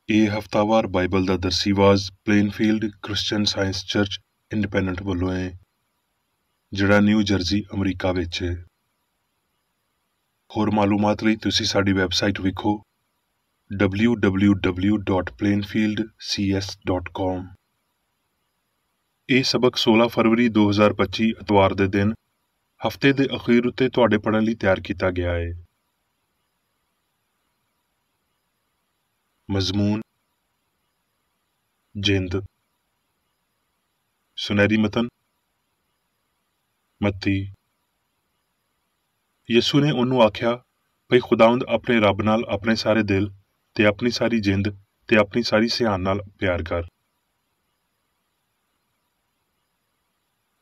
ਇਹ ਹਫ਼ਤਾਵਾਰ ਬਾਈਬਲ ਦਾ ਦਰਸੀਵਾਜ਼ Plainfield Christian Science Church Independent ਵੱਲੋਂ ਹੈ, ਜਿਹੜਾ ਨਿਊ ਜਰਜ਼ੀ ਅਮਰੀਕਾ ਵਿੱਚ ਹੈ। ਹੋਰ ਮਾਲੂਮਾਤ ਲਈ ਤੁਸੀਂ ਸਾਡੀ ਵੈਬਸਾਈਟ ਵੇਖੋ www.plainfieldcs.com। ਇਹ ਸਬਕ 16 ਫਰਵਰੀ 2025 ਇਤਵਾਰ ਦੇ ਦਿਨ ਹਫ਼ਤੇ ਦੇ ਅਖੀਰ ਉੱਤੇ ਤੁਹਾਡੇ ਪੜ੍ਹਨ ਲਈ ਤਿਆਰ ਕੀਤਾ ਗਿਆ ਹੈ। ਮਜ਼ਮੂਨ ਜਿੰਦ। ਸੁਨਹਿਰੀ ਮਤਨ ਮੱਤੀ। ਯਿਸੂ ਨੇ ਉਹਨੂੰ ਆਖਿਆ, ਭਈ ਖੁਦਾਵੰਦ ਆਪਣੇ ਰੱਬ ਨਾਲ ਆਪਣੇ ਸਾਰੇ ਦਿਲ ਤੇ ਆਪਣੀ ਸਾਰੀ ਜਿੰਦ ਤੇ ਆਪਣੀ ਸਾਰੀ ਸਿਆਣ ਨਾਲ ਪਿਆਰ ਕਰ।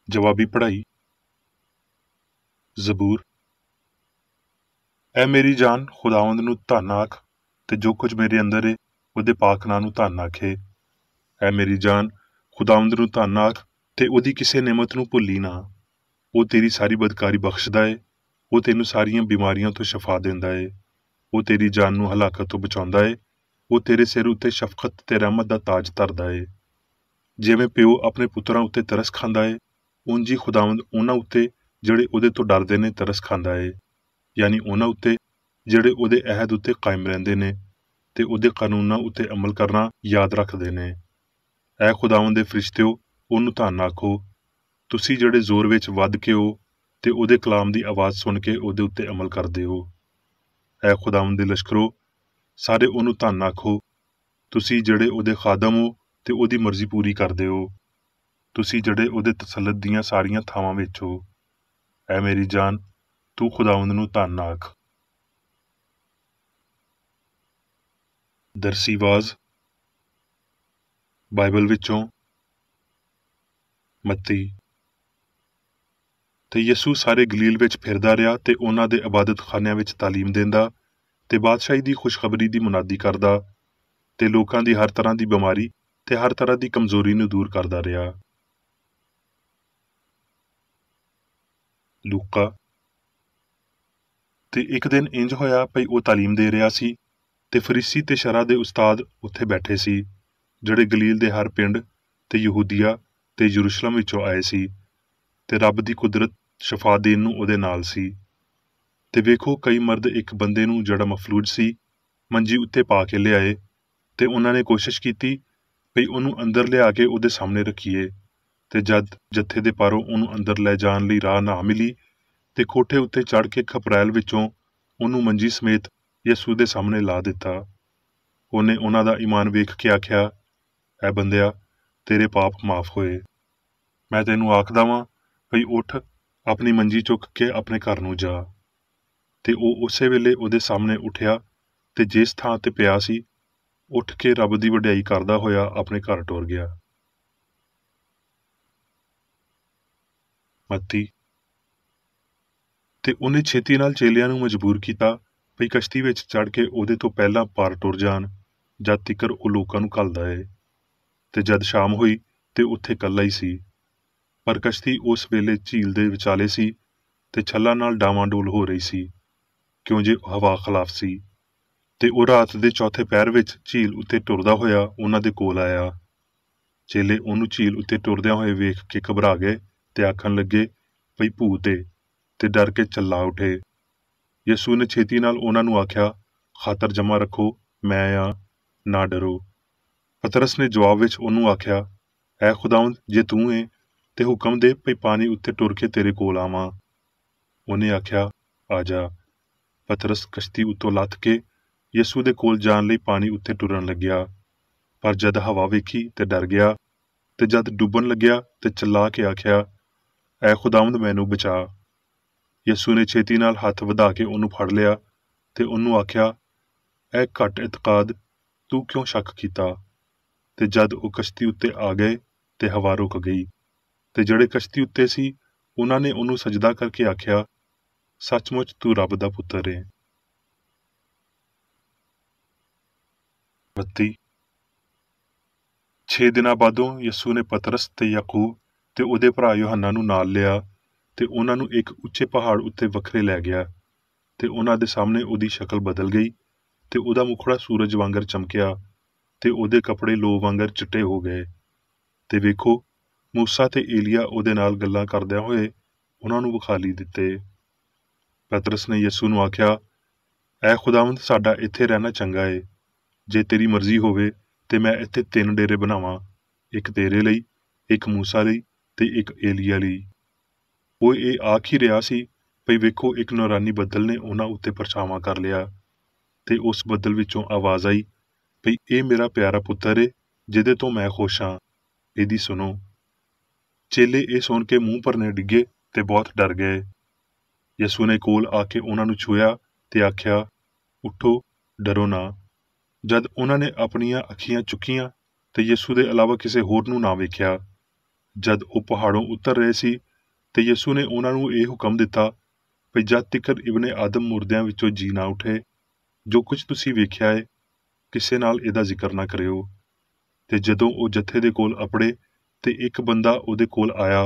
ਜਵਾਬੀ ਪੜ੍ਹਾਈ। ਜ਼ਬੂਰ। ਐ ਮੇਰੀ ਜਾਨ ਖੁਦਾਵੰਦ ਨੂੰ ਧੰਨ ਆਖ, ਤੇ ਜੋ ਕੁਝ ਮੇਰੇ ਅੰਦਰ ਏ ਉਹਦੇ ਪਾਕ ਨਾਂ ਨੂੰ ਧੰਨ ਆਖੇ। ਐ ਮੇਰੀ ਜਾਨ ਖੁਦਾਵੰਦ ਨੂੰ ਧੰਨ ਆਖ, ਤੇ ਉਹਦੀ ਕਿਸੇ ਨਿਮਤ ਨੂੰ ਭੁੱਲੀ ਨਾ। ਉਹ ਤੇਰੀ ਸਾਰੀ ਬਦਕਾਰੀ ਬਖਸ਼ਦਾ ਏ, ਉਹ ਤੈਨੂੰ ਸਾਰੀਆਂ ਬਿਮਾਰੀਆਂ ਤੋਂ ਸ਼ਫਾ ਦਿੰਦਾ ਏ, ਉਹ ਤੇਰੀ ਜਾਨ ਨੂੰ ਹਲਾਕਤ ਤੋਂ ਬਚਾਉਂਦਾ ਏ, ਉਹ ਤੇਰੇ ਸਿਰ ਉੱਤੇ ਸ਼ਫਕਤ ਤੇ ਰਹਿਮਤ ਦਾ ਤਾਜ ਧਰਦਾ ਏ। ਜਿਵੇਂ ਪਿਓ ਆਪਣੇ ਪੁੱਤਰਾਂ ਉੱਤੇ ਤਰਸ ਖਾਂਦਾ ਏ, ਉਂਝ ਹੀ ਖੁਦਾਵੰਦ ਉਹਨਾਂ ਉੱਤੇ ਜਿਹੜੇ ਉਹਦੇ ਤੋਂ ਡਰਦੇ ਨੇ ਤਰਸ ਖਾਂਦਾ ਏ, ਯਾਨੀ ਉਹਨਾਂ ਉੱਤੇ ਜਿਹੜੇ ਉਹਦੇ ਅਹਿਦ ਉੱਤੇ ਕਾਇਮ ਰਹਿੰਦੇ ਨੇ ਤੇ ਉਹਦੇ ਕਾਨੂੰਨਾਂ ਉੱਤੇ ਅਮਲ ਕਰਨਾ ਯਾਦ ਰੱਖਦੇ ਨੇ। ਐ ਖੁਦਾਵੰਦ ਦੇ ਫਰਿਸ਼ਤਿਓ, ਉਹਨੂੰ ਧੰਨ ਆਖੋ। ਤੁਸੀਂ ਜਿਹੜੇ ਜ਼ੋਰ ਵਿੱਚ ਵੱਧ ਕੇ ਹੋ ਤੇ ਉਹਦੇ ਕਲਾਮ ਦੀ ਆਵਾਜ਼ ਸੁਣ ਕੇ ਉਹਦੇ ਉੱਤੇ ਅਮਲ ਕਰਦੇ ਹੋ। ਐ ਖੁਦਾਵੰਦ ਦੇ ਲਸ਼ਕਰੋ, ਸਾਰੇ ਉਹਨੂੰ ਧੰਨ ਆਖੋ। ਤੁਸੀਂ ਜਿਹੜੇ ਉਹਦੇ ਖਾਦਮ ਹੋ ਤੇ ਉਹਦੀ ਮਰਜ਼ੀ ਪੂਰੀ ਕਰਦੇ ਹੋ। ਤੁਸੀਂ ਜਿਹੜੇ ਉਹਦੇ ਤਸੱਲਤ ਦੀਆਂ ਸਾਰੀਆਂ ਥਾਵਾਂ ਵਿੱਚ ਹੋ। ਐ ਮੇਰੀ ਜਾਨ, ਤੂੰ ਖੁਦਾਵੰਦ ਨੂੰ ਧੰਨ ਆਖ। ਦਰਸੀਵਾਜ਼ ਬਾਈਬਲ ਵਿੱਚੋਂ ਮੱਤੀ। ਤੇ ਯਿਸੂ ਸਾਰੇ ਗਲੀਲ ਵਿੱਚ ਫਿਰਦਾ ਰਿਹਾ ਤੇ ਉਹਨਾਂ ਦੇ ਇਬਾਦਤਖਾਨਿਆਂ ਵਿੱਚ ਤਾਲੀਮ ਦਿੰਦਾ ਤੇ ਬਾਦਸ਼ਾਹੀ ਦੀ ਖੁਸ਼ਖਬਰੀ ਦੀ ਮੁਨਾਦੀ ਕਰਦਾ ਤੇ ਲੋਕਾਂ ਦੀ ਹਰ ਤਰ੍ਹਾਂ ਦੀ ਬਿਮਾਰੀ ਤੇ ਹਰ ਤਰ੍ਹਾਂ ਦੀ ਕਮਜ਼ੋਰੀ ਨੂੰ ਦੂਰ ਕਰਦਾ ਰਿਹਾ। ਲੂਕਾ। ਤੇ ਇੱਕ ਦਿਨ ਇੰਜ ਹੋਇਆ ਭਈ ਉਹ ਤਾਲੀਮ ਦੇ ਰਿਹਾ ਸੀ ਤੇ ਫਰੀਸੀ ਤੇ ਸ਼ਰ੍ਹਾ ਦੇ ਉਸਤਾਦ ਉੱਥੇ ਬੈਠੇ ਸੀ, ਜਿਹੜੇ ਗਲੀਲ ਦੇ ਹਰ ਪਿੰਡ ਤੇ ਯਹੂਦੀਆ ਤੇ ਯਰੂਸ਼ਲਮ ਵਿੱਚੋਂ ਆਏ ਸੀ, ਤੇ ਰੱਬ ਦੀ ਕੁਦਰਤ ਸ਼ਫਾ ਦੇਣ ਨੂੰ ਉਹਦੇ ਨਾਲ ਸੀ। ਤੇ ਵੇਖੋ, ਕਈ ਮਰਦ ਇੱਕ ਬੰਦੇ ਨੂੰ ਜਿਹੜਾ ਮਫਲੂਜ ਸੀ ਮੰਜੀ ਉੱਤੇ ਪਾ ਕੇ ਲਿਆਏ, ਤੇ ਉਹਨਾਂ ਨੇ ਕੋਸ਼ਿਸ਼ ਕੀਤੀ ਭਈ ਉਹਨੂੰ ਅੰਦਰ ਲਿਆ ਕੇ ਉਹਦੇ ਸਾਹਮਣੇ ਰੱਖੀਏ। ਤੇ ਜਦ ਜੱਥੇ ਦੇ ਪਾਰੋਂ ਉਹਨੂੰ ਅੰਦਰ ਲੈ ਜਾਣ ਲਈ ਰਾਹ ਨਾ ਮਿਲੀ ਤੇ ਕੋਠੇ ਉੱਤੇ ਚੜ੍ਹ ਕੇ ਖਪਰੈਲ ਵਿੱਚੋਂ ਉਹਨੂੰ ਮੰਜੀ ਸਮੇਤ ਯਿਸੂ ਦੇ ਸਾਹਮਣੇ ਲਾ ਦਿੱਤਾ। ਉਹਨੇ ਉਹਨਾਂ ਦਾ ਈਮਾਨ ਵੇਖ ਕੇ ਆਖਿਆ, ਐ ਬੰਦਿਆ, ਤੇਰੇ ਪਾਪ ਮਾਫ਼ ਹੋਏ। ਮੈਂ ਤੈਨੂੰ ਆਖਦਾ ਵਾਂ ਭਈ ਉੱਠ, ਆਪਣੀ ਮੰਜੀ ਚੁੱਕ ਕੇ ਆਪਣੇ ਘਰ ਨੂੰ ਜਾ। ਤੇ ਉਹ ਉਸੇ ਵੇਲੇ ਉਹਦੇ ਸਾਹਮਣੇ ਉੱਠਿਆ ਤੇ ਜਿਸ ਥਾਂ ਤੇ ਪਿਆ ਸੀ ਉੱਠ ਕੇ ਰੱਬ ਦੀ ਵਡਿਆਈ ਕਰਦਾ ਹੋਇਆ ਆਪਣੇ ਘਰ ਟੁਰ ਗਿਆ। ਮੱਤੀ। ਤੇ ਉਹਨੇ ਛੇਤੀ ਨਾਲ ਚੇਲਿਆਂ ਨੂੰ ਮਜਬੂਰ ਕੀਤਾ ਭਈ ਕਸ਼ਤੀ ਵਿੱਚ ਚੜ੍ਹ ਕੇ ਉਹਦੇ ਤੋਂ ਪਹਿਲਾਂ ਪਾਰ ਟੁਰ ਜਾਣ, ਜਦ ਤੀਕਰ ਉਹ ਲੋਕਾਂ ਨੂੰ ਘੱਲਦਾ ਏ। ਤੇ ਜਦ ਸ਼ਾਮ ਹੋਈ ਤੇ ਉੱਥੇ ਇਕੱਲਾ ਹੀ ਸੀ, ਪਰ ਕਸ਼ਤੀ ਉਸ ਵੇਲੇ ਝੀਲ ਦੇ ਵਿਚਾਲੇ ਸੀ ਤੇ ਛੱਲਾਂ ਨਾਲ ਡਾਵਾਂਡੋਲ ਹੋ ਰਹੀ ਸੀ, ਕਿਉਂ ਜੇ ਹਵਾ ਖਿਲਾਫ ਸੀ। ਤੇ ਉਹ ਰਾਤ ਦੇ ਚੌਥੇ ਪਹਿਰ ਵਿੱਚ ਝੀਲ ਉੱਤੇ ਟੁਰਦਾ ਹੋਇਆ ਉਹਨਾਂ ਦੇ ਕੋਲ ਆਇਆ। ਚੇਲੇ ਉਹਨੂੰ ਝੀਲ ਉੱਤੇ ਟੁਰਦਿਆਂ ਹੋਏ ਵੇਖ ਕੇ ਘਬਰਾ ਗਏ ਤੇ ਆਖਣ ਲੱਗੇ ਭਈ ਭੂਤ ਏ, ਤੇ ਡਰ ਕੇ ਚੱਲਾ ਉੱਠੇ। ਯਿਸੂ ਨੇ ਛੇਤੀ ਨਾਲ ਉਹਨਾਂ ਨੂੰ ਆਖਿਆ, ਖਾਤਰ ਜਮਾ ਰੱਖੋ, ਮੈਂ ਆ, ਨਾ ਡਰੋ। ਪਤਰਸ ਨੇ ਜਵਾਬ ਵਿੱਚ ਉਹਨੂੰ ਆਖਿਆ, ਐ ਖੁਦਾਵੰਦ, ਜੇ ਤੂੰ ਏ ਤੇ ਹੁਕਮ ਦੇ ਭਈ ਪਾਣੀ ਉੱਤੇ ਟੁਰ ਕੇ ਤੇਰੇ ਕੋਲ ਆਵਾਂ। ਉਹਨੇ ਆਖਿਆ, ਆ ਜਾ। ਪਤਰਸ ਕਸ਼ਤੀ ਉੱਤੋਂ ਲੱਥ ਕੇ ਯਿਸੂ ਦੇ ਕੋਲ ਜਾਣ ਲਈ ਪਾਣੀ ਉੱਤੇ ਟੁਰਨ ਲੱਗਿਆ, ਪਰ ਜਦ ਹਵਾ ਵੇਖੀ ਤੇ ਡਰ ਗਿਆ, ਤੇ ਜਦ ਡੁੱਬਣ ਲੱਗਿਆ ਤੇ ਚਿল্ਲਾ ਕੇ ਆਖਿਆ, ਐ ਖੁਦਾਵੰਦ, ਮੈਨੂੰ ਬਚਾ। ਯਿਸੂ ਨੇ ਛੇਤੀ ਨਾਲ ਹੱਥ ਵਧਾ ਕੇ ਉਹਨੂੰ ਫੜ ਲਿਆ ਤੇ ਉਹਨੂੰ ਆਖਿਆ, ਐ ਘੱਟ ਇਤਕਾਦ, ਤੂੰ ਕਿਉਂ ਸ਼ੱਕ ਕੀਤਾ? ਤੇ ਜਦ ਉਹ ਕਸ਼ਤੀ ਉੱਤੇ ਆ ਗਏ ਤੇ ਹਵਾ ਰੁਕ ਗਈ, ਤੇ ਜਿਹੜੇ ਕਸ਼ਤੀ ਉੱਤੇ ਸੀ ਉਹਨਾਂ ਨੇ ਉਹਨੂੰ ਸਜਦਾ ਕਰਕੇ ਆਖਿਆ, ਸੱਚਮੁੱਚ ਤੂੰ ਰੱਬ ਦਾ ਪੁੱਤਰ ਏ। ਮੱਤੀ। 6 ਦਿਨਾਂ ਬਾਅਦੋਂ ਯਿਸੂ ਨੇ ਪਤਰਸ ਤੇ ਯਾਕੂਬ ਤੇ ਉਹਦੇ ਭਰਾ ਯੋਹੰਨਾ ਨੂੰ ਨਾਲ ਲਿਆ ਤੇ ਉਹਨਾਂ ਨੂੰ ਇੱਕ ਉੱਚੇ ਪਹਾੜ ਉੱਤੇ ਵੱਖਰੇ ਲੈ ਗਿਆ, ਤੇ ਉਹਨਾਂ ਦੇ ਸਾਹਮਣੇ ਉਹਦੀ ਸ਼ਕਲ ਬਦਲ ਗਈ ਤੇ ਉਹਦਾ ਮੁਖੜਾ ਸੂਰਜ ਵਾਂਗਰ ਚਮਕਿਆ ਤੇ ਉਹਦੇ ਕੱਪੜੇ ਲੋ ਵਾਂਗਰ ਚਿੱਟੇ ਹੋ ਗਏ। ਤੇ ਵੇਖੋ, ਮੂਸਾ ਤੇ ਏਲੀਆ ਉਹਦੇ ਨਾਲ ਗੱਲਾਂ ਕਰਦਿਆਂ ਹੋਏ ਉਹਨਾਂ ਨੂੰ ਵਿਖਾਲੀ ਦਿੱਤੇ। ਪਤਰਸ ਨੇ ਯਿਸੂ ਨੂੰ ਆਖਿਆ, ਐ ਖੁਦਾਵੰਦ, ਸਾਡਾ ਇੱਥੇ ਰਹਿਣਾ ਚੰਗਾ ਏ। ਜੇ ਤੇਰੀ ਮਰਜ਼ੀ ਹੋਵੇ ਤੇ ਮੈਂ ਇੱਥੇ 3 ਡੇਰੇ ਬਣਾਵਾਂ, ਇੱਕ ਤੇਰੇ ਲਈ, ਇੱਕ ਮੂਸਾ ਲਈ ਤੇ ਇੱਕ ਏਲੀਆ ਲਈ। ਉਹ ਇਹ ਆਖ ਹੀ ਰਿਹਾ ਸੀ, ਭਈ ਵੇਖੋ, ਇੱਕ ਨੂਰਾਨੀ ਬੱਦਲ ਨੇ ਉਹਨਾਂ ਉੱਤੇ ਪਰਛਾਵਾਂ ਕਰ ਲਿਆ, ਤੇ ਉਸ ਬੱਦਲ ਵਿੱਚੋਂ ਆਵਾਜ਼ ਆਈ, ਭਈ ਇਹ ਮੇਰਾ ਪਿਆਰਾ ਪੁੱਤਰ ਏ, ਜਿਹਦੇ ਤੋਂ ਮੈਂ ਖੁਸ਼ ਹਾਂ, ਇਹਦੀ ਸੁਣੋ। ਚੇਲੇ ਇਹ ਸੁਣ ਕੇ ਮੂੰਹ ਭਰਨੇ ਡਿੱਗੇ ਤੇ ਬਹੁਤ ਡਰ ਗਏ। ਯਿਸੂ ਨੇ ਕੋਲ ਆ ਕੇ ਉਹਨਾਂ ਨੂੰ ਛੂਹਿਆ ਤੇ ਆਖਿਆ, ਉੱਠੋ, ਡਰੋ ਨਾ। ਜਦ ਉਹਨਾਂ ਨੇ ਆਪਣੀਆਂ ਅੱਖੀਆਂ ਚੁੱਕੀਆਂ ਤੇ ਯਿਸੂ ਦੇ ਇਲਾਵਾ ਕਿਸੇ ਹੋਰ ਨੂੰ ਨਾ ਵੇਖਿਆ। ਜਦ ਉਹ ਪਹਾੜੋਂ ਉਤਰ ਰਹੇ ਸੀ ਤੇ ਯਿਸੂ ਨੇ ਉਹਨਾਂ ਨੂੰ ਇਹ ਹੁਕਮ ਦਿੱਤਾ, ਭਈ ਜਦ ਤੀਕਰ ਇਬਨੇ ਆਦਮ ਮੁਰਦਿਆਂ ਵਿੱਚੋਂ ਜੀ ਨਾ ਉੱਠੇ, ਜੋ ਕੁਝ ਤੁਸੀਂ ਵੇਖਿਆ ਏ, ਕਿਸੇ ਨਾਲ ਇਹਦਾ ਜ਼ਿਕਰ ਨਾ ਕਰਿਓ। ਤੇ ਜਦੋਂ ਉਹ ਜੱਥੇ ਦੇ ਕੋਲ ਅਪੜੇ ਤੇ ਇੱਕ ਬੰਦਾ ਉਹਦੇ ਕੋਲ ਆਇਆ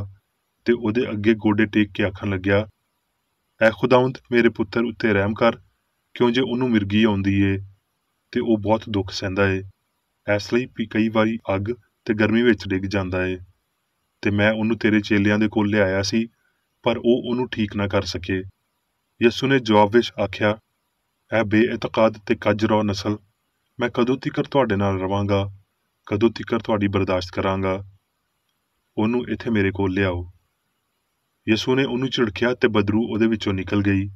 ਤੇ ਉਹਦੇ ਅੱਗੇ ਗੋਡੇ ਟੇਕ ਕੇ ਆਖਣ ਲੱਗਿਆ, ਐ ਖੁਦਾਵੰਦ, ਮੇਰੇ ਪੁੱਤਰ ਉੱਤੇ ਰਹਿਮ ਕਰ, ਕਿਉਂ ਜੇ ਉਹਨੂੰ ਮਿਰਗੀ ਆਉਂਦੀ ਏ ਤੇ ਉਹ ਬਹੁਤ ਦੁੱਖ ਸਹਿੰਦਾ ਏ, ਇਸ ਲਈ ਵੀ ਕਈ ਵਾਰੀ ਅੱਗ ਤੇ ਗਰਮੀ ਵਿੱਚ ਡਿੱਗ ਜਾਂਦਾ ਏ। ਤੇ ਮੈਂ ਉਹਨੂੰ ਤੇਰੇ ਚੇਲਿਆਂ ਦੇ ਕੋਲ ਲਿਆਇਆ ਸੀ, ਪਰ ਉਹ ਉਹਨੂੰ ਠੀਕ ਨਾ ਕਰ ਸਕੇ। ਯਿਸੂ ਨੇ ਜਵਾਬ ਵਿੱਚ ਆਖਿਆ, ਐ ਬੇਇਤਕਾਦ ਤੇ ਕੱਜਰੋ ਨਸਲ, ਮੈਂ ਕਦੋਂ ਤੀਕਰ ਤੁਹਾਡੇ ਨਾਲ ਰਵਾਂਗਾ, ਕਦੋਂ ਤੀਕਰ ਤੁਹਾਡੀ ਬਰਦਾਸ਼ਤ ਕਰਾਂਗਾ। ਉਹਨੂੰ ਇੱਥੇ ਮੇਰੇ ਕੋਲ ਲਿਆਓ। ਯਿਸੂ ਨੇ ਉਹਨੂੰ ਝਿੜਕਿਆ ਤੇ ਬਦਰੂ ਉਹਦੇ ਵਿੱਚੋਂ ਨਿਕਲ ਗਈ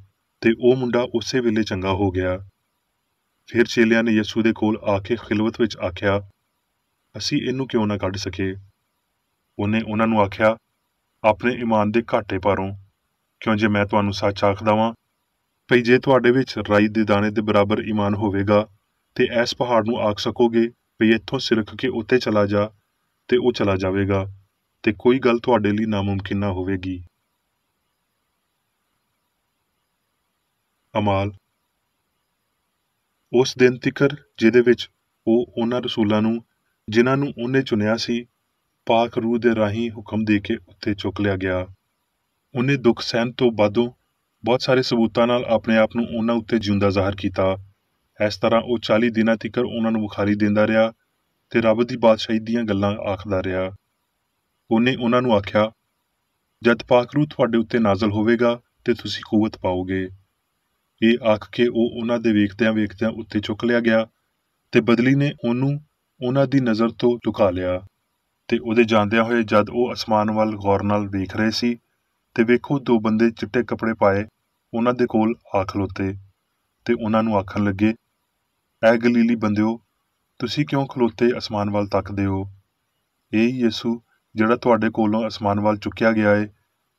ਤੇ ਉਹ ਮੁੰਡਾ ਉਸੇ ਵੇਲੇ ਚੰਗਾ ਹੋ ਗਿਆ। ਫਿਰ ਚੇਲਿਆਂ ਨੇ ਯਿਸੂ ਦੇ ਕੋਲ ਆ ਕੇ ਖਿਲਵਤ ਵਿੱਚ ਆਖਿਆ, ਅਸੀਂ ਇਹਨੂੰ ਕਿਉਂ ਨਾ ਕੱਢ ਸਕੇ। ਉਹਨੇ ਉਹਨਾਂ ਨੂੰ ਆਖਿਆ, ਆਪਣੇ ਈਮਾਨ ਦੇ ਘਾਟੇ ਭਾਰੋਂ, ਕਿਉਂ ਜੇ ਮੈਂ ਤੁਹਾਨੂੰ ਸੱਚ ਆਖਦਾ ਵਾਂ, ਭਈ ਜੇ ਤੁਹਾਡੇ ਵਿੱਚ ਰਾਈ ਦੇ ਦਾਣੇ ਦੇ ਬਰਾਬਰ ਈਮਾਨ ਹੋਵੇਗਾ ਤੇ ਇਸ ਪਹਾੜ ਨੂੰ ਆਖ ਸਕੋਗੇ ਭਈ ਇੱਥੋਂ ਸਿਰਕ ਕੇ ਉੱਤੇ ਚਲਾ ਜਾ, ਤੇ ਉਹ ਚਲਾ ਜਾਵੇਗਾ, ਤੇ ਕੋਈ ਗੱਲ ਤੁਹਾਡੇ ਲਈ ਨਾਮੁਮਕਿਨ ਨਾ ਹੋਵੇਗੀ। ਅਮਾਲ। ਉਸ ਦਿਨ ਤੀਕਰ ਜਿਹਦੇ ਵਿੱਚ ਉਹ ਉਹਨਾਂ ਰਸੂਲਾਂ ਨੂੰ, ਜਿਨ੍ਹਾਂ ਨੂੰ ਉਹਨੇ ਚੁਣਿਆ ਸੀ, ਪਾਕ ਰੂਹ ਦੇ ਰਾਹੀਂ ਹੁਕਮ ਦੇ ਕੇ ਉੱਤੇ ਚੁੱਕ ਲਿਆ ਗਿਆ। ਉਹਨੇ ਦੁੱਖ ਸਹਿਣ ਤੋਂ ਬਾਅਦੋਂ ਬਹੁਤ ਸਾਰੇ ਸਬੂਤਾਂ ਨਾਲ ਆਪਣੇ ਆਪ ਨੂੰ ਉਹਨਾਂ ਉੱਤੇ ਜਿਉਂਦਾ ਜ਼ਾਹਰ ਕੀਤਾ। ਇਸ ਤਰ੍ਹਾਂ ਉਹ 40 ਦਿਨਾਂ ਤੀਕਰ ਉਹਨਾਂ ਨੂੰ ਵਿਖਾਰੀ ਦਿੰਦਾ ਰਿਹਾ ਤੇ ਰੱਬ ਦੀ ਬਾਦਸ਼ਾਹੀ ਦੀਆਂ ਗੱਲਾਂ ਆਖਦਾ ਰਿਹਾ। ਉਹਨੇ ਉਹਨਾਂ ਨੂੰ ਆਖਿਆ, ਜਦ ਪਾਕ ਰੂਹ ਤੁਹਾਡੇ ਉੱਤੇ ਨਾਜ਼ਲ ਹੋਵੇਗਾ ਤੇ ਤੁਸੀਂ ਕੂਵਤ ਪਾਓਗੇ। ਇਹ ਆਖ ਕੇ ਉਹ ਉਹਨਾਂ ਦੇ ਵੇਖਦਿਆਂ ਵੇਖਦਿਆਂ ਉੱਤੇ ਚੁੱਕ ਲਿਆ ਗਿਆ ਤੇ ਬਦਲੀ ਨੇ ਉਹਨੂੰ ਉਹਨਾਂ ਦੀ ਨਜ਼ਰ ਤੋਂ ਲੁਕਾ ਲਿਆ। ਤੇ ਉਹਦੇ ਜਾਂਦਿਆਂ ਹੋਏ ਜਦ ਉਹ ਅਸਮਾਨ ਵੱਲ ਗੌਰ ਨਾਲ ਵੇਖ ਰਹੇ ਸੀ ਤੇ ਵੇਖੋ, 2 ਬੰਦੇ ਚਿੱਟੇ ਕੱਪੜੇ ਪਾਏ ਉਹਨਾਂ ਦੇ ਕੋਲ ਆ ਖਲੋਤੇ ਤੇ ਉਹਨਾਂ ਨੂੰ ਆਖਣ ਲੱਗੇ, ਐ ਗਲੀਲੀ ਬੰਦਿਓ, ਤੁਸੀਂ ਕਿਉਂ ਖਲੋਤੇ ਅਸਮਾਨ ਵੱਲ ਤੱਕਦੇ ਹੋ। ਇਹ ਯਿਸੂ ਜਿਹੜਾ ਤੁਹਾਡੇ ਕੋਲੋਂ ਅਸਮਾਨ ਵੱਲ ਚੁੱਕਿਆ ਗਿਆ ਏ,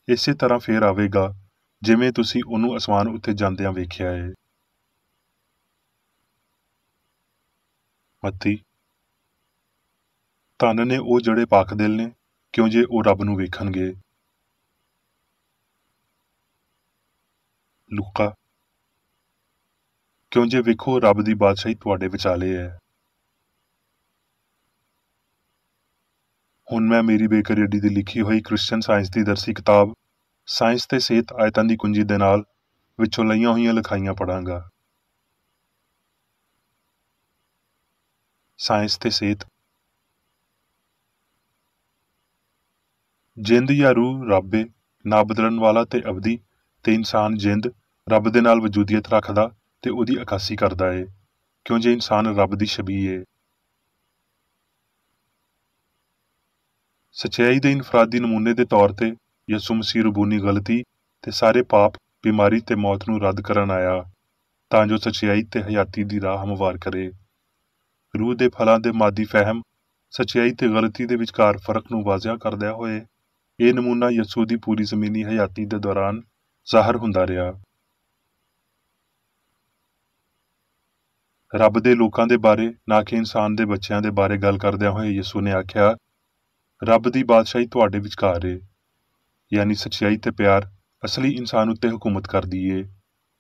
ਇਸੇ ਤਰ੍ਹਾਂ ਫੇਰ ਆਵੇਗਾ, ਜਿਵੇਂ ਤੁਸੀਂ ਉਹਨੂੰ ਅਸਮਾਨ ਉੱਤੇ ਜਾਂਦਿਆਂ ਵੇਖਿਆ ਏ। ਮੱਤੀ। ਧੰਨ ਨੇ ਉਹ ਜਿਹੜੇ ਪਾਕ ਦਿਲ ਨੇ, ਕਿਉਂ ਜੇ ਉਹ ਰੱਬ ਨੂੰ ਵੇਖਣਗੇ। ਲੂਕਾ। ਕਿਉਂ ਜੇ ਵੇਖੋ, ਰੱਬ ਦੀ ਬਾਦਸ਼ਾਹੀ ਤੁਹਾਡੇ ਵਿਚਾਲੇ ਹੈ। ਹੁਣ ਮੈਂ ਮੇਰੀ ਬੇਕਰੇਡੀ ਦੀ ਲਿਖੀ ਹੋਈ ਕ੍ਰਿਸਚਨ ਸਾਇੰਸ ਦੀ ਦਰਸੀ ਕਿਤਾਬ ਸਾਇੰਸ ਤੇ ਸਿਹਤ ਆਇਤਾਂ ਦੀ ਕੁੰਜੀ ਦੇ ਨਾਲ ਵਿੱਚੋਂ ਲਈਆਂ ਹੋਈਆਂ ਲਿਖਾਈਆਂ ਪੜ੍ਹਾਂਗਾ। ਸਾਇੰਸ ਤੇ ਸਿਹਤ। ਜਿੰਦ ਜਾਂ ਰੂਹ ਰੱਬ ਏ, ਨਾ ਬਦਲਣ ਵਾਲਾ ਤੇ ਅਬਦੀ, ਤੇ ਇਨਸਾਨ ਜਿੰਦ ਰੱਬ ਦੇ ਨਾਲ ਵਜੂਦੀਅਤ ਰੱਖਦਾ ਤੇ ਉਹਦੀ ਅਕਾਸੀ ਕਰਦਾ ਏ, ਕਿਉਂ ਜੇ ਇਨਸਾਨ ਰੱਬ ਦੀ ਸ਼ਬੀਹ ਏ। ਸੱਚਾਈ ਦੇ ਇਨਫਰਾਦੀ ਨਮੂਨੇ ਦੇ ਤੌਰ ਤੇ ਯਿਸੂ ਮਸੀਹ ਰਬੂਨੀ ਗਲਤੀ ਤੇ ਸਾਰੇ ਪਾਪ, ਬਿਮਾਰੀ ਤੇ ਮੌਤ ਨੂੰ ਰੱਦ ਕਰਨ ਆਇਆ, ਤਾਂ ਜੋ ਸੱਚਾਈ ਤੇ ਹਯਾਤੀ ਦੀ ਰਾਹ ਹਮਵਾਰ ਕਰੇ। ਰੂਹ ਦੇ ਫਲਾਂ ਦੇ ਮਾਦੀ ਫਹਿਮ, ਸੱਚਾਈ ਤੇ ਗਲਤੀ ਦੇ ਵਿਚਕਾਰ ਫਰਕ ਨੂੰ ਵਾਜ਼ਿਆ ਕਰਦਿਆਂ ਹੋਏ, ਇਹ ਨਮੂਨਾ ਯਿਸੂ ਦੀ ਪੂਰੀ ਜ਼ਮੀਨੀ ਹਯਾਤੀ ਦੇ ਦੌਰਾਨ ਜ਼ਾਹਰ ਹੁੰਦਾ ਰਿਹਾ। ਰੱਬ ਦੇ ਲੋਕਾਂ ਦੇ ਬਾਰੇ, ਨਾ ਕਿ ਇਨਸਾਨ ਦੇ ਬੱਚਿਆਂ ਦੇ ਬਾਰੇ ਗੱਲ ਕਰਦਿਆਂ ਹੋਏ ਯਿਸੂ ਨੇ ਆਖਿਆ, ਰੱਬ ਦੀ ਬਾਦਸ਼ਾਹੀ ਤੁਹਾਡੇ ਵਿਚਕਾਰ ਏ, ਯਾਨੀ ਸੱਚਾਈ ਤੇ ਪਿਆਰ ਅਸਲੀ ਇਨਸਾਨ ਉੱਤੇ ਹੁਕੂਮਤ ਕਰਦੀ ਏ,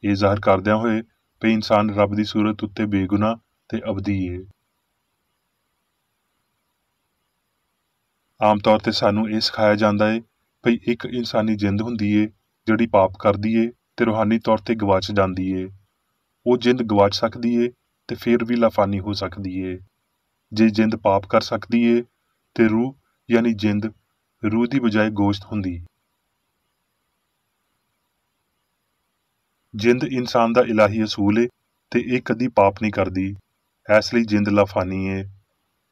ਇਹ ਜ਼ਾਹਰ ਕਰਦਿਆਂ ਹੋਏ ਵੀ ਇਨਸਾਨ ਰੱਬ ਦੀ ਸੂਰਤ ਉੱਤੇ ਬੇਗੁਨਾਹ ਤੇ ਅਬਦੀ ਏ। ਆਮ ਤੌਰ ਤੇ ਸਾਨੂੰ ਇਹ ਸਿਖਾਇਆ ਜਾਂਦਾ ਏ ਭਈ ਇੱਕ ਇਨਸਾਨੀ ਜਿੰਦ ਹੁੰਦੀ ਏ ਜਿਹੜੀ ਪਾਪ ਕਰਦੀ ਏ ਤੇ ਰੂਹਾਨੀ ਤੌਰ ਤੇ ਗਵਾਚ ਜਾਂਦੀ ਏ। ਉਹ ਜਿੰਦ ਗਵਾਚ ਸਕਦੀ ਏ ਤੇ ਫਿਰ ਵੀ ਲਾਫਾਨੀ ਹੋ ਸਕਦੀ ਏ। ਜੇ ਜਿੰਦ ਪਾਪ ਕਰ ਸਕਦੀ ਏ ਤੇ ਰੂਹ ਯਾਨੀ ਜਿੰਦ ਰੂਹ ਦੀ ਬਜਾਏ ਗੋਸ਼ਤ ਹੁੰਦੀ। ਜਿੰਦ ਇਨਸਾਨ ਦਾ ਇਲਾਹੀ ਅਸੂਲ ਏ ਤੇ ਇਹ ਕਦੀ ਪਾਪ ਨਹੀਂ ਕਰਦੀ, ਇਸ ਲਈ ਜਿੰਦ ਲਾਫਾਨੀ ਏ।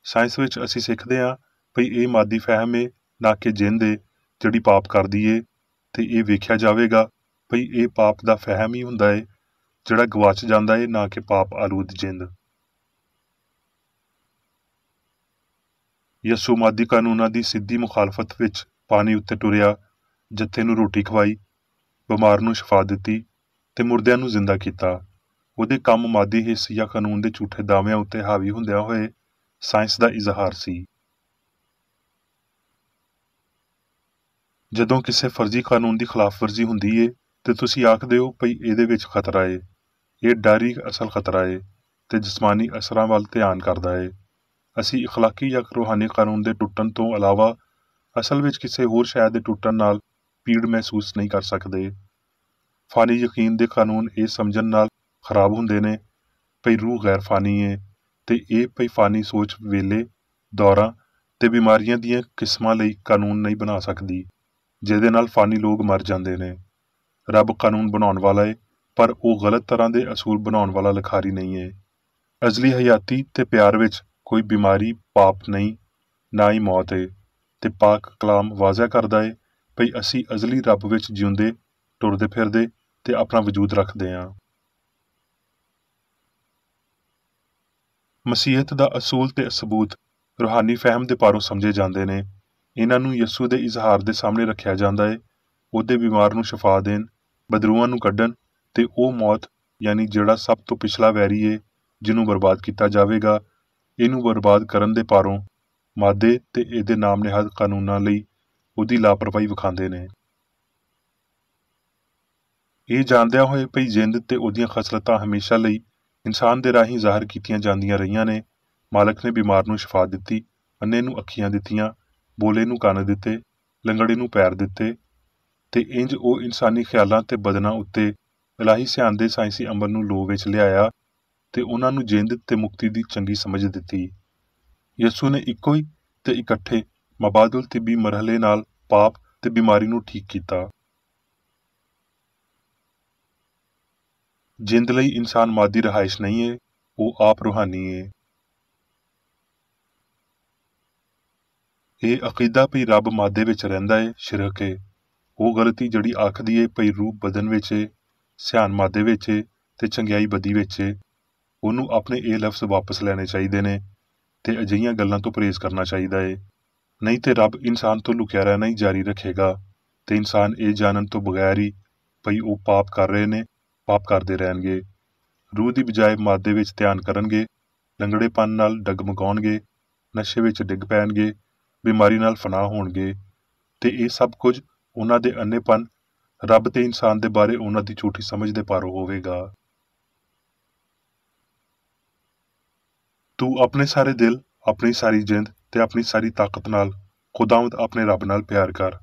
ਸਾਇੰਸ ਵਿੱਚ ਅਸੀਂ ਸਿੱਖਦੇ ਹਾਂ ਭਈ ਇਹ ਮਾਦੀ ਫਹਿਮ ਏ ਨਾ ਕਿ ਜਿੰਦ ਏ ਜਿਹੜੀ ਪਾਪ ਕਰਦੀ ਏ, ਤੇ ਇਹ ਵੇਖਿਆ ਜਾਵੇਗਾ ਭਈ ਇਹ ਪਾਪ ਦਾ ਫਹਿਮ ਹੀ ਹੁੰਦਾ ਏ ਜਿਹੜਾ ਗਵਾਚ ਜਾਂਦਾ ਏ, ਨਾ ਕਿ ਪਾਪ ਆਲੂਦ ਜਿੰਦ। ਯਸੂ ਮਾਦੀ ਕਾਨੂੰਨਾਂ ਦੀ ਸਿੱਧੀ ਮੁਖਾਲਫਤ ਵਿੱਚ ਪਾਣੀ ਉੱਤੇ ਟੁਰਿਆ, ਜੱਥੇ ਨੂੰ ਰੋਟੀ ਖਵਾਈ, ਬਿਮਾਰ ਨੂੰ ਸ਼ਿਫਾ ਦਿੱਤੀ ਤੇ ਮੁਰਦਿਆਂ ਨੂੰ ਜ਼ਿੰਦਾ ਕੀਤਾ। ਉਹਦੇ ਕੰਮ ਮਾਦੀ ਹਿੱਸ ਜਾਂ ਕਾਨੂੰਨ ਦੇ ਝੂਠੇ ਦਾਅਵਿਆਂ ਉੱਤੇ ਹਾਵੀ ਹੁੰਦਿਆਂ ਹੋਏ ਸਾਇੰਸ ਦਾ ਇਜ਼ਹਾਰ ਸੀ। ਜਦੋਂ ਕਿਸੇ ਫਰਜ਼ੀ ਕਾਨੂੰਨ ਦੀ ਖਿਲਾਫਵਰਜ਼ੀ ਹੁੰਦੀ ਏ ਤੇ ਤੁਸੀਂ ਆਖਦੇ ਹੋ ਭਈ ਇਹਦੇ ਵਿੱਚ ਖਤਰਾ ਏ। ਇਹ ਡਰ ਹੀ ਅਸਲ ਖਤਰਾ ਏ ਤੇ ਜਿਸਮਾਨੀ ਅਸਰਾਂ ਵੱਲ ਧਿਆਨ ਕਰਦਾ ਏ। ਅਸੀਂ ਇਖਲਾਕੀ ਜਾਂ ਰੂਹਾਨੀ ਕਾਨੂੰਨ ਦੇ ਟੁੱਟਣ ਤੋਂ ਇਲਾਵਾ ਅਸਲ ਵਿੱਚ ਕਿਸੇ ਹੋਰ ਸ਼ੈ ਦੇ ਟੁੱਟਣ ਨਾਲ ਪੀੜ ਮਹਿਸੂਸ ਨਹੀਂ ਕਰ ਸਕਦੇ। ਫਾਨੀ ਯਕੀਨ ਦੇ ਕਾਨੂੰਨ ਇਹ ਸਮਝਣ ਨਾਲ ਖਰਾਬ ਹੁੰਦੇ ਨੇ ਭਈ ਰੂਹ ਗੈਰ ਫਾਨੀ ਏ, ਤੇ ਇਹ ਭਈ ਫਾਨੀ ਸੋਚ ਵੇਲੇ, ਦੌਰਾਂ ਤੇ ਬਿਮਾਰੀਆਂ ਦੀਆਂ ਕਿਸਮਾਂ ਲਈ ਕਾਨੂੰਨ ਨਹੀਂ ਬਣਾ ਸਕਦੀ, ਜਿਹਦੇ ਨਾਲ ਫਾਨੀ ਲੋਕ ਮਰ ਜਾਂਦੇ ਨੇ। ਰੱਬ ਕਾਨੂੰਨ ਬਣਾਉਣ ਵਾਲਾ ਏ, ਪਰ ਉਹ ਗਲਤ ਤਰ੍ਹਾਂ ਦੇ ਅਸੂਲ ਬਣਾਉਣ ਵਾਲਾ ਲਿਖਾਰੀ ਨਹੀਂ ਏ। ਅਜ਼ਲੀ ਹਯਾਤੀ ਤੇ ਪਿਆਰ ਵਿੱਚ ਕੋਈ ਬਿਮਾਰੀ ਪਾਪ ਨਹੀਂ, ਨਾ ਹੀ ਮੌਤ ਏ, ਤੇ ਪਾਕ ਕਲਾਮ ਵਾਜ਼ਿਹ ਕਰਦਾ ਏ ਭਈ ਅਸੀਂ ਅਜ਼ਲੀ ਰੱਬ ਵਿੱਚ ਜਿਉਂਦੇ, ਟੁਰਦੇ ਫਿਰਦੇ ਤੇ ਆਪਣਾ ਵਜੂਦ ਰੱਖਦੇ ਹਾਂ। ਮਸੀਹਤ ਦਾ ਅਸੂਲ ਤੇ ਸਬੂਤ ਰੂਹਾਨੀ ਫਹਿਮ ਦੇ ਪਾਰੋਂ ਸਮਝੇ ਜਾਂਦੇ ਨੇ। ਇਹਨਾਂ ਨੂੰ ਯਸੂ ਦੇ ਇਜ਼ਹਾਰ ਦੇ ਸਾਹਮਣੇ ਰੱਖਿਆ ਜਾਂਦਾ ਏ। ਉਹਦੇ ਬਿਮਾਰ ਨੂੰ ਸ਼ਿਫਾ ਦੇਣ, ਬਦਰੂਆਂ ਨੂੰ ਕੱਢਣ ਤੇ ਉਹ ਮੌਤ ਯਾਨੀ ਜਿਹੜਾ ਸਭ ਤੋਂ ਪਿਛਲਾ ਵੈਰੀ ਏ ਜਿਹਨੂੰ ਬਰਬਾਦ ਕੀਤਾ ਜਾਵੇਗਾ, ਇਹਨੂੰ ਬਰਬਾਦ ਕਰਨ ਦੇ ਪਾਰੋਂ ਮਾਦੇ ਤੇ ਇਹਦੇ ਨਾਮ ਨਿਹਾਦ ਕਾਨੂੰਨਾਂ ਲਈ ਉਹਦੀ ਲਾਪਰਵਾਹੀ ਵਿਖਾਉਂਦੇ ਨੇ। ਇਹ ਜਾਣਦਿਆਂ ਹੋਏ ਭਈ ਜਿੰਦ ਤੇ ਉਹਦੀਆਂ ਖਸਲਤਾਂ ਹਮੇਸ਼ਾ ਲਈ ਇਨਸਾਨ ਦੇ ਰਾਹੀਂ ਜ਼ਾਹਰ ਕੀਤੀਆਂ ਜਾਂਦੀਆਂ ਰਹੀਆਂ ਨੇ, ਮਾਲਕ ਨੇ ਬਿਮਾਰ ਨੂੰ ਸ਼ਿਫਾ ਦਿੱਤੀ, ਅੰਨੇ ਨੂੰ ਅੱਖੀਆਂ ਦਿੱਤੀਆਂ, ਬੋਲੇ ਨੂੰ ਕੰਨ ਦਿੱਤੇ, ਲੰਗੜੇ ਨੂੰ ਪੈਰ ਦਿੱਤੇ, ਤੇ ਇੰਜ ਉਹ ਇਨਸਾਨੀ ਖਿਆਲਾਂ ਤੇ ਬਦਨਾਂ ਉੱਤੇ ਇਲਾਹੀ ਸਿਆਣ ਦੇ ਸਾਇੰਸੀ ਅਮਲ ਨੂੰ ਲੋਅ ਵਿੱਚ ਲਿਆਇਆ ਤੇ ਉਹਨਾਂ ਨੂੰ ਜਿੰਦ ਤੇ ਮੁਕਤੀ ਦੀ ਚੰਗੀ ਸਮਝ ਦਿੱਤੀ। ਯਸੂ ਨੇ ਇੱਕੋ ਹੀ ਤੇ ਇਕੱਠੇ ਮਬਾਦੁਲ ਤਿੱਬੀ ਮਰਹਲੇ ਨਾਲ ਪਾਪ ਤੇ ਬਿਮਾਰੀ ਨੂੰ ਠੀਕ ਕੀਤਾ। ਜਿੰਦ ਲਈ ਇਨਸਾਨ ਮਾਦੀ ਰਹਾਇਸ਼ ਨਹੀਂ ਏ, ਉਹ ਆਪ ਰੂਹਾਨੀ ਏ। ਇਹ ਅਕੀਦਾ ਭਈ ਰੱਬ ਮਾਦੇ ਵਿੱਚ ਰਹਿੰਦਾ ਏ ਸ਼ਿਰਕ ਏ। ਉਹ ਗਲਤੀ ਜਿਹੜੀ ਆਖਦੀ ਏ ਭਈ ਰੂਹ ਬਦਨ ਵਿੱਚ ਏ, ਸਿਆਣ ਮਾਦੇ ਵਿੱਚ ਏ ਤੇ ਚੰਗਿਆਈ ਬਦੀ ਵਿੱਚ ਏ, ਉਹਨੂੰ ਆਪਣੇ ਇਹ ਲਫ਼ਜ਼ ਵਾਪਸ ਲੈਣੇ ਚਾਹੀਦੇ ਨੇ ਤੇ ਅਜਿਹੀਆਂ ਗੱਲਾਂ ਤੋਂ ਪਰਹੇਜ਼ ਕਰਨਾ ਚਾਹੀਦਾ ਏ। ਨਹੀਂ ਤੇ ਰੱਬ ਇਨਸਾਨ ਤੋਂ ਲੁਕਿਆ ਰਹਿਣਾ ਹੀ ਜਾਰੀ ਰੱਖੇਗਾ ਤੇ ਇਨਸਾਨ ਇਹ ਜਾਣਨ ਤੋਂ ਬਗੈਰ ਹੀ ਭਈ ਉਹ ਪਾਪ ਕਰ ਰਹੇ ਨੇ, ਪਾਪ ਕਰਦੇ ਰਹਿਣਗੇ। ਰੂਹ ਦੀ ਬਜਾਏ ਮਾਦੇ ਵਿੱਚ ਧਿਆਨ ਕਰਨਗੇ, ਲੰਗੜੇਪਨ ਨਾਲ ਡਗਮਗਾਉਣਗੇ, ਨਸ਼ੇ ਵਿੱਚ ਡਿੱਗ ਪੈਣਗੇ, ਬਿਮਾਰੀ ਨਾਲ ਫਨਾਹ ਹੋਣਗੇ, ਤੇ ਇਹ ਸਭ ਕੁਝ ਉਹਨਾਂ ਦੇ ਅੰਨੇਪਨ, ਰੱਬ ਤੇ ਇਨਸਾਨ ਦੇ ਬਾਰੇ ਉਹਨਾਂ ਦੀ ਝੂਠੀ ਸਮਝ ਦੇ ਪਾਰੋਂ ਹੋਵੇਗਾ। ਤੂੰ ਆਪਣੇ ਸਾਰੇ ਦਿਲ, ਆਪਣੀ ਸਾਰੀ ਜਿੰਦ ਤੇ ਆਪਣੀ ਸਾਰੀ ਤਾਕਤ ਨਾਲ ਖੁਦਾਵੰਦ ਆਪਣੇ ਰੱਬ ਨਾਲ ਪਿਆਰ ਕਰ।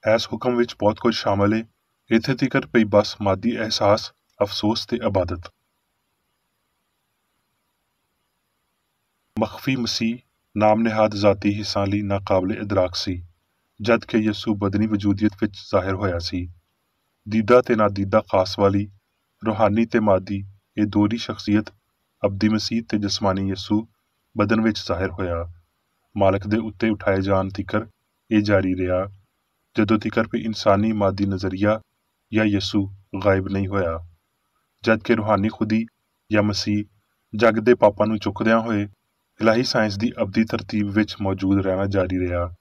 ਇਸ ਹੁਕਮ ਵਿੱਚ ਬਹੁਤ ਕੁਝ ਸ਼ਾਮਲ ਏ, ਇੱਥੇ ਤੀਕਰ ਪਈ ਬਸ ਮਾਦੀ ਅਹਿਸਾਸ, ਅਫਸੋਸ ਤੇ ਇਬਾਦਤ। ਮਖਫੀ ਮਸੀਹ ਨਾਮ ਨਿਹਾਦ ਜ਼ਾਤੀ ਹਿੱਸਾਂ ਲਈ ਨਾਕਾਬਲੇ ਇਦਰਾਕ ਸੀ, ਜਦ ਕਿ ਯਸੂ ਬਦਨੀ ਵਜੂਦੀਅਤ ਵਿੱਚ ਜ਼ਾਹਿਰ ਹੋਇਆ ਸੀ। ਦੀਦਾ ਤੇ ਨਾਦੀਦਾ ਖਾਸ ਵਾਲੀ, ਰੂਹਾਨੀ ਤੇ ਮਾਦੀ ਇਹ ਦੋਹਰੀ ਸ਼ਖਸੀਅਤ ਅਬਦੀ ਮਸੀਹ ਤੇ ਜਸਮਾਨੀ ਯਸੂ ਬਦਨ ਵਿੱਚ ਜ਼ਾਹਿਰ ਹੋਇਆ। ਮਾਲਕ ਦੇ ਉੱਤੇ ਉਠਾਏ ਜਾਣ ਤੀਕਰ ਇਹ ਜਾਰੀ ਰਿਹਾ, ਜਦੋਂ ਤੀਕਰ ਵੀ ਇਨਸਾਨੀ ਮਾਦੀ ਨਜ਼ਰੀਆ ਜਾਂ ਯਸੂ ਗਾਇਬ ਨਹੀਂ ਹੋਇਆ, ਜਦ ਕਿ ਰੂਹਾਨੀ ਖੁਦੀ ਜਾਂ ਮਸੀਹ ਜੱਗ ਦੇ ਪਾਪਾਂ ਨੂੰ ਚੁੱਕਦਿਆਂ ਹੋਏ ਇਲਾਹੀ ਸਾਇੰਸ ਦੀ ਅਬਦੀ ਤਰਤੀਬ ਵਿੱਚ ਮੌਜੂਦ ਰਹਿਣਾ ਜਾਰੀ ਰਿਹਾ,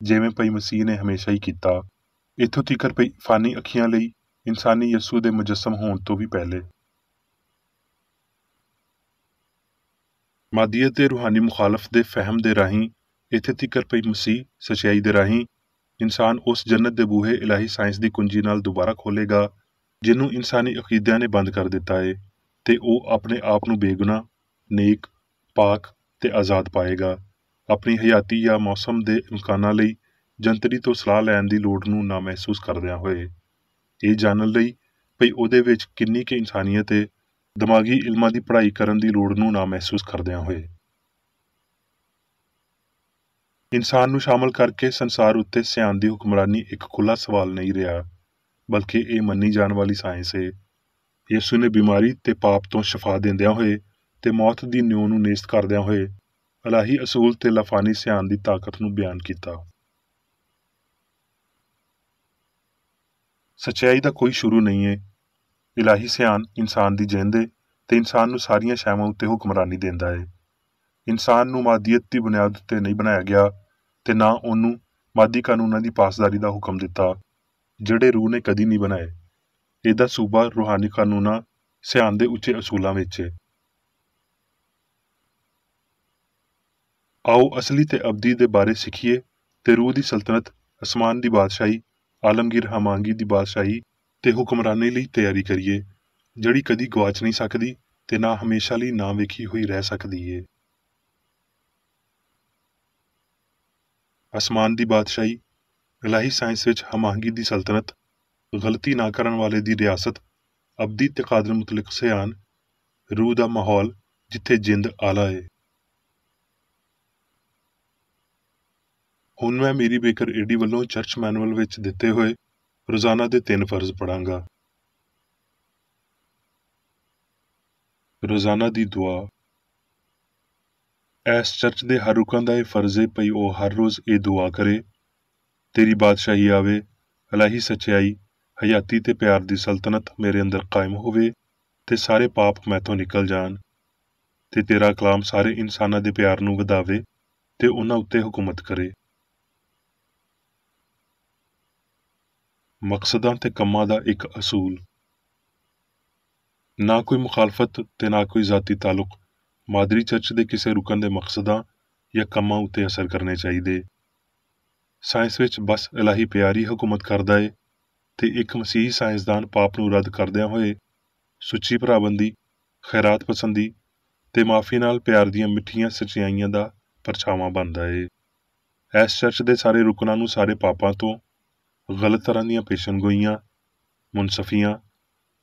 ਜਿਵੇਂ ਪਈ ਮਸੀਹ ਨੇ ਹਮੇਸ਼ਾ ਹੀ ਕੀਤਾ, ਇੱਥੋਂ ਤੀਕਰ ਪਈ ਫਾਨੀ ਅੱਖੀਆਂ ਲਈ ਇਨਸਾਨੀ ਯਸੂ ਦੇ ਮੁਜੱਸਮ ਹੋਣ ਤੋਂ ਵੀ ਪਹਿਲੇ। ਮਾਦੀਅਤ ਦੇ ਰੂਹਾਨੀ ਮੁਖਾਲਫ ਦੇ ਫਹਿਮ ਦੇ ਰਾਹੀਂ ਇੱਥੇ ਤੀਕਰ ਪਈ ਮਸੀਹ ਸਚਾਈ ਦੇ ਰਾਹੀਂ ਇਨਸਾਨ ਉਸ ਜੰਨਤ ਦੇ ਬੂਹੇ ਇਲਾਹੀ ਸਾਇੰਸ ਦੀ ਕੁੰਜੀ ਨਾਲ ਦੁਬਾਰਾ ਖੋਲ੍ਹੇਗਾ, ਜਿਹਨੂੰ ਇਨਸਾਨੀ ਅਕੀਦਿਆਂ ਨੇ ਬੰਦ ਕਰ ਦਿੱਤਾ ਏ, ਤੇ ਉਹ ਆਪਣੇ ਆਪ ਨੂੰ ਬੇਗੁਨਾਹ, ਨੇਕ, ਪਾਕ ਤੇ ਆਜ਼ਾਦ ਪਾਏਗਾ, ਆਪਣੀ ਹਯਾਤੀ ਜਾਂ ਮੌਸਮ ਦੇ ਇਮਕਾਨਾਂ ਲਈ ਜੰਤਰੀ ਤੋਂ ਸਲਾਹ ਲੈਣ ਦੀ ਲੋੜ ਨੂੰ ਨਾ ਮਹਿਸੂਸ ਕਰਦਿਆਂ ਹੋਏ, ਇਹ ਜਾਣਨ ਲਈ ਭਈ ਉਹਦੇ ਵਿੱਚ ਕਿੰਨੀ ਕੁ ਇਨਸਾਨੀਅਤ ਏ, ਦਿਮਾਗੀ ਇਲਮਾਂ ਦੀ ਪੜ੍ਹਾਈ ਕਰਨ ਦੀ ਲੋੜ ਨੂੰ ਨਾ ਮਹਿਸੂਸ ਕਰਦਿਆਂ ਹੋਏ। ਇਨਸਾਨ ਨੂੰ ਸ਼ਾਮਲ ਕਰਕੇ ਸੰਸਾਰ ਉੱਤੇ ਸਿਆਣ ਦੀ ਹੁਕਮਰਾਨੀ ਇੱਕ ਖੁੱਲ੍ਹਾ ਸਵਾਲ ਨਹੀਂ ਰਿਹਾ, ਬਲਕਿ ਇਹ ਮੰਨੀ ਜਾਣ ਵਾਲੀ ਸਾਇੰਸ ਹੈ। ਯਿਸੂ ਨੇ ਬਿਮਾਰੀ ਤੇ ਪਾਪ ਤੋਂ ਸ਼ਿਫਾ ਦਿੰਦਿਆਂ ਹੋਏ ਤੇ ਮੌਤ ਦੀ ਨਿਉ ਨੂੰ ਨੇਸਤ ਕਰਦਿਆਂ ਹੋਏ ਇਲਾਹੀ ਅਸੂਲ ਤੇ ਲਾਫਾਨੀ ਸਿਆਣ ਦੀ ਤਾਕਤ ਨੂੰ ਬਿਆਨ ਕੀਤਾ। ਸੱਚਾਈ ਦਾ ਕੋਈ ਸ਼ੁਰੂ ਨਹੀਂ ਹੈ। ਇਲਾਹੀ ਸਿਆਣ ਇਨਸਾਨ ਦੀ ਜਿੰਦ ਹੈ ਤੇ ਇਨਸਾਨ ਨੂੰ ਸਾਰੀਆਂ ਸ਼ੈਵਾਂ ਉੱਤੇ ਹੁਕਮਰਾਨੀ ਦਿੰਦਾ ਹੈ। ਇਨਸਾਨ ਨੂੰ ਮਾਦੀਅਤ ਦੀ ਬੁਨਿਆਦ ਉੱਤੇ ਨਹੀਂ ਬਣਾਇਆ ਗਿਆ ਤੇ ਨਾ ਉਹਨੂੰ ਮਾਦੀ ਕਾਨੂੰਨਾਂ ਦੀ ਪਾਸਦਾਰੀ ਦਾ ਹੁਕਮ ਦਿੱਤਾ ਜਿਹੜੇ ਰੂਹ ਨੇ ਕਦੀ ਨਹੀਂ ਬਣਾਏ। ਇਹਦਾ ਸੂਬਾ ਰੂਹਾਨੀ ਕਾਨੂੰਨਾਂ ਸਿਆਣ ਦੇ ਉੱਚੇ ਅਸੂਲਾਂ ਵਿੱਚ ਹੈ। ਆਓ ਅਸਲੀ ਤੇ ਅਬਦੀ ਦੇ ਬਾਰੇ ਸਿੱਖੀਏ ਤੇ ਰੂਹ ਦੀ ਸਲਤਨਤ, ਅਸਮਾਨ ਦੀ ਬਾਦਸ਼ਾਹੀ, ਆਲਮਗੀਰ ਹਮਾਂਗੀ ਦੀ ਬਾਦਸ਼ਾਹੀ ਤੇ ਹੁਕਮਰਾਨੀ ਲਈ ਤਿਆਰੀ ਕਰੀਏ, ਜਿਹੜੀ ਕਦੀ ਗਵਾਚ ਨਹੀਂ ਸਕਦੀ ਤੇ ਨਾ ਹਮੇਸ਼ਾ ਲਈ ਨਾ ਵੇਖੀ ਹੋਈ ਰਹਿ ਸਕਦੀ ਏ। ਅਸਮਾਨ ਦੀ ਬਾਦਸ਼ਾਹੀ, ਇਲਾਹੀ ਸਾਇੰਸ ਵਿੱਚ ਹਮਾਂਗੀ ਦੀ ਸਲਤਨਤ, ਗਲਤੀ ਨਾ ਕਰਨ ਵਾਲੇ ਦੀ ਰਿਆਸਤ, ਅਬਦੀ ਤੇ ਕਾਦਰ ਮੁਤਲਕ ਸਿਆਣ, ਰੂਹ ਦਾ ਮਾਹੌਲ ਜਿੱਥੇ ਜਿੰਦ ਆਲਾ ਏ। ਹੁਣ ਮੈਂ ਮੇਰੀ ਬੇਕਰ ਏਡੀ ਵੱਲੋਂ ਚਰਚ ਮੈਨੂਅਲ ਵਿੱਚ ਦਿੱਤੇ ਹੋਏ ਰੋਜ਼ਾਨਾ ਦੇ 3 ਫਰਜ਼ ਪੜਾਂਗਾ। ਰੋਜ਼ਾਨਾ ਦੀ ਦੁਆ। ਇਸ ਚਰਚ ਦੇ ਹਰ ਰੁਕਨ ਦਾ ਇਹ ਫਰਜ਼ ਏ ਭਈ ਉਹ ਹਰ ਰੋਜ਼ ਇਹ ਦੁਆ ਕਰੇ, ਤੇਰੀ ਬਾਦਸ਼ਾਹੀ ਆਵੇ, ਇਲਾਹੀ ਸੱਚਾਈ, ਹਯਾਤੀ ਤੇ ਪਿਆਰ ਦੀ ਸਲਤਨਤ ਮੇਰੇ ਅੰਦਰ ਕਾਇਮ ਹੋਵੇ ਤੇ ਸਾਰੇ ਪਾਪ ਮੈਥੋਂ ਨਿਕਲ ਜਾਣ ਤੇ ਤੇਰਾ ਕਲਾਮ ਸਾਰੇ ਇਨਸਾਨਾਂ ਦੇ ਪਿਆਰ ਨੂੰ ਵਧਾਵੇ ਤੇ ਉਹਨਾਂ ਉੱਤੇ ਹੁਕੂਮਤ ਕਰੇ। ਮਕਸਦਾਂ ਤੇ ਕੰਮਾਂ ਦਾ ਇੱਕ ਅਸੂਲ। ਨਾ ਕੋਈ ਮੁਖਾਲਫਤ ਤੇ ਨਾ ਕੋਈ ਜ਼ਾਤੀ ਤਾਲੁਕ ਮਾਦਰੀ ਚਰਚ ਦੇ ਕਿਸੇ ਰੁਕਨ ਦੇ ਮਕਸਦਾਂ ਜਾਂ ਕੰਮਾਂ ਉੱਤੇ ਅਸਰ ਕਰਨੇ ਚਾਹੀਦੇ। ਸਾਇੰਸ ਵਿੱਚ ਬਸ ਇਲਾਹੀ ਪਿਆਰ ਹੀ ਹੁਕੂਮਤ ਕਰਦਾ ਏ ਤੇ ਇੱਕ ਮਸੀਹੀ ਸਾਇੰਸਦਾਨ ਪਾਪ ਨੂੰ ਰੱਦ ਕਰਦਿਆਂ ਹੋਏ ਸੁੱਚੀ ਭਰਾਬੰਦੀ, ਖੈਰਾਤ ਪਸੰਦੀ ਤੇ ਮਾਫੀ ਨਾਲ ਪਿਆਰ ਦੀਆਂ ਮਿੱਠੀਆਂ ਸੱਚਾਈਆਂ ਦਾ ਪਰਛਾਵਾਂ ਬਣਦਾ ਏ। ਇਸ ਚਰਚ ਦੇ ਸਾਰੇ ਰੁਕਨਾਂ ਨੂੰ ਸਾਰੇ ਪਾਪਾਂ ਤੋਂ, ਗਲਤ ਤਰ੍ਹਾਂ ਦੀਆਂ ਪੇਸ਼ਨਗੋਈਆਂ, ਮੁਨਸਫੀਆਂ,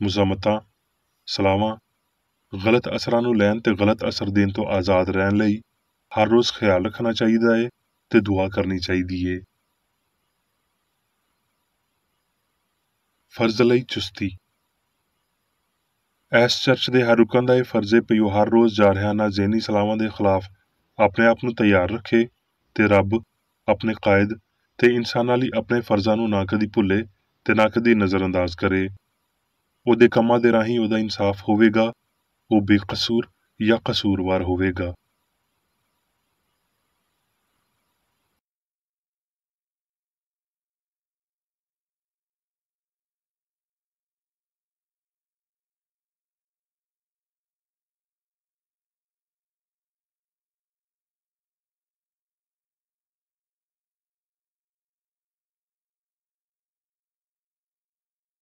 ਮੁਜ਼ਾਮਤਾਂ, ਸਲਾਵਾਂ, ਗਲਤ ਅਸਰਾਂ ਨੂੰ ਲੈਣ ਤੇ ਗਲਤ ਅਸਰ ਦੇਣ ਤੋਂ ਆਜ਼ਾਦ ਰਹਿਣ ਲਈ ਹਰ ਰੋਜ਼ ਖਿਆਲ ਰੱਖਣਾ ਚਾਹੀਦਾ ਏ ਤੇ ਦੁਆ ਕਰਨੀ ਚਾਹੀਦੀ ਏ। ਫਰਜ਼ ਲਈ ਚੁਸਤੀ। ਇਸ ਚਰਚ ਦੇ ਹਰ ਰੁਕਨ ਦਾ ਇਹ ਫਰਜ਼ ਏ ਪਈ ਉਹ ਹਰ ਰੋਜ਼ ਜਾਰਹਾਨਾ ਜ਼ਹਿਨੀ ਸਲਾਵਾਂ ਦੇ ਖਿਲਾਫ ਆਪਣੇ ਆਪ ਨੂੰ ਤਿਆਰ ਰੱਖੇ ਤੇ ਰੱਬ, ਆਪਣੇ ਕਾਇਦ ਤੇ ਇਨਸਾਨਾਂ ਲਈ ਆਪਣੇ ਫਰਜ਼ਾਂ ਨੂੰ ਨਾ ਕਦੀ ਭੁੱਲੇ ਤੇ ਨਾ ਕਦੀ ਨਜ਼ਰਅੰਦਾਜ਼ ਕਰੇ। ਉਹਦੇ ਕੰਮਾਂ ਦੇ ਰਾਹੀਂ ਉਹਦਾ ਇਨਸਾਫ ਹੋਵੇਗਾ, ਉਹ ਬੇਕਸੂਰ ਜਾਂ ਕਸੂਰਵਾਰ ਹੋਵੇਗਾ।